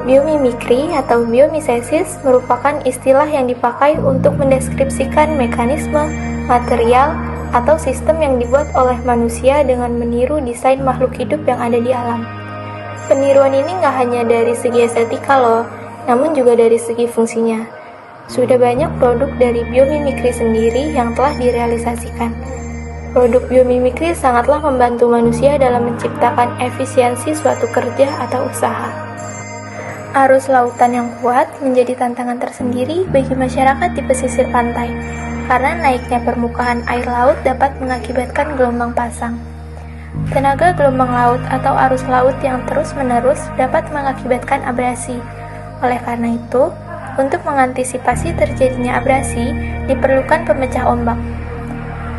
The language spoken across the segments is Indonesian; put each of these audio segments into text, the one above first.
Biomimikri atau biomimesis merupakan istilah yang dipakai untuk mendeskripsikan mekanisme, material, atau sistem yang dibuat oleh manusia dengan meniru desain makhluk hidup yang ada di alam. Peniruan ini nggak hanya dari segi estetika loh, namun juga dari segi fungsinya. Sudah banyak produk dari biomimikri sendiri yang telah direalisasikan. Produk biomimikri sangatlah membantu manusia dalam menciptakan efisiensi suatu kerja atau usaha. Arus lautan yang kuat menjadi tantangan tersendiri bagi masyarakat di pesisir pantai, karena naiknya permukaan air laut dapat mengakibatkan gelombang pasang. Tenaga gelombang laut atau arus laut yang terus-menerus dapat mengakibatkan abrasi. Oleh karena itu, untuk mengantisipasi terjadinya abrasi, diperlukan pemecah ombak.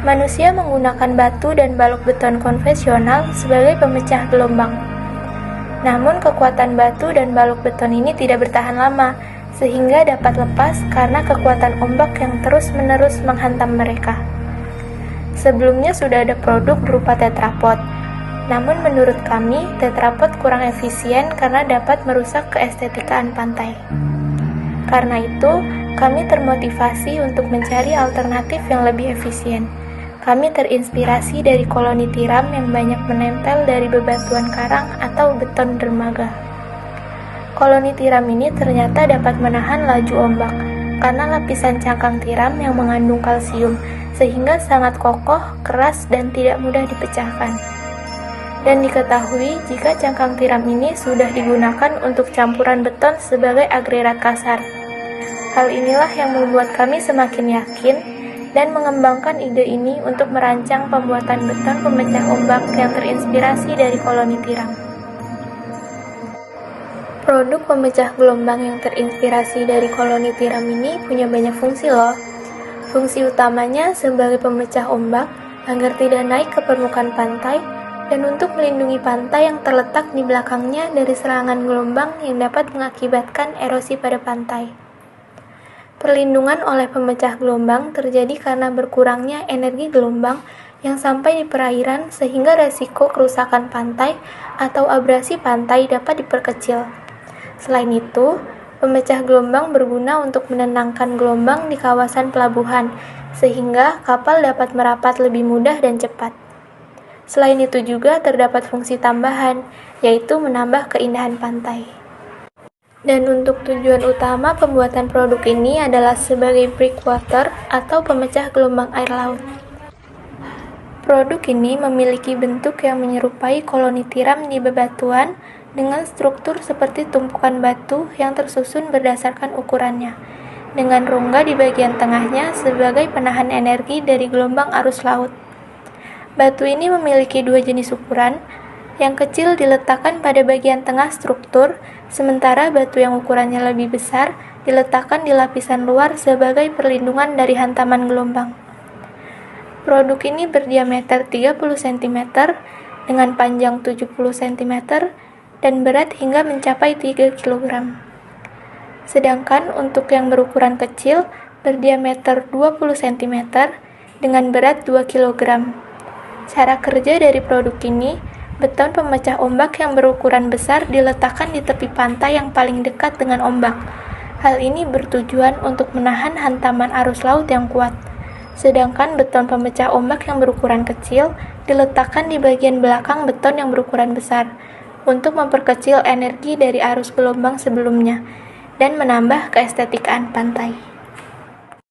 Manusia menggunakan batu dan balok beton konvensional sebagai pemecah gelombang. Namun kekuatan batu dan balok beton ini tidak bertahan lama, sehingga dapat lepas karena kekuatan ombak yang terus-menerus menghantam mereka. Sebelumnya sudah ada produk berupa tetrapod, namun menurut kami tetrapod kurang efisien karena dapat merusak keestetikaan pantai. Karena itu, kami termotivasi untuk mencari alternatif yang lebih efisien. Kami terinspirasi dari koloni tiram yang banyak menempel dari bebatuan karang atau beton dermaga. Koloni tiram ini ternyata dapat menahan laju ombak karena lapisan cangkang tiram yang mengandung kalsium, sehingga sangat kokoh, keras, dan tidak mudah dipecahkan. Dan diketahui jika cangkang tiram ini sudah digunakan untuk campuran beton sebagai agregat kasar. Hal inilah yang membuat kami semakin yakin dan mengembangkan ide ini untuk merancang pembuatan beton pemecah ombak yang terinspirasi dari koloni tiram. Produk pemecah gelombang yang terinspirasi dari koloni tiram ini punya banyak fungsi loh. Fungsi utamanya sebagai pemecah ombak agar tidak naik ke permukaan pantai dan untuk melindungi pantai yang terletak di belakangnya dari serangan gelombang yang dapat mengakibatkan erosi pada pantai. Perlindungan oleh pemecah gelombang terjadi karena berkurangnya energi gelombang yang sampai di perairan sehingga resiko kerusakan pantai atau abrasi pantai dapat diperkecil. Selain itu, pemecah gelombang berguna untuk menenangkan gelombang di kawasan pelabuhan sehingga kapal dapat merapat lebih mudah dan cepat. Selain itu juga terdapat fungsi tambahan, yaitu menambah keindahan pantai. Dan untuk tujuan utama pembuatan produk ini adalah sebagai breakwater atau pemecah gelombang air laut. Produk ini memiliki bentuk yang menyerupai koloni tiram di bebatuan dengan struktur seperti tumpukan batu yang tersusun berdasarkan ukurannya, dengan rongga di bagian tengahnya sebagai penahan energi dari gelombang arus laut. Batu ini memiliki dua jenis ukuran. Yang kecil diletakkan pada bagian tengah struktur, sementara batu yang ukurannya lebih besar diletakkan di lapisan luar sebagai perlindungan dari hantaman gelombang. Produk ini berdiameter 30 cm dengan panjang 70 cm dan berat hingga mencapai 3 kg. Sedangkan untuk yang berukuran kecil berdiameter 20 cm dengan berat 2 kg. Cara kerja dari produk ini, beton pemecah ombak yang berukuran besar diletakkan di tepi pantai yang paling dekat dengan ombak. Hal ini bertujuan untuk menahan hantaman arus laut yang kuat. Sedangkan beton pemecah ombak yang berukuran kecil diletakkan di bagian belakang beton yang berukuran besar untuk memperkecil energi dari arus gelombang sebelumnya dan menambah keestetikaan pantai.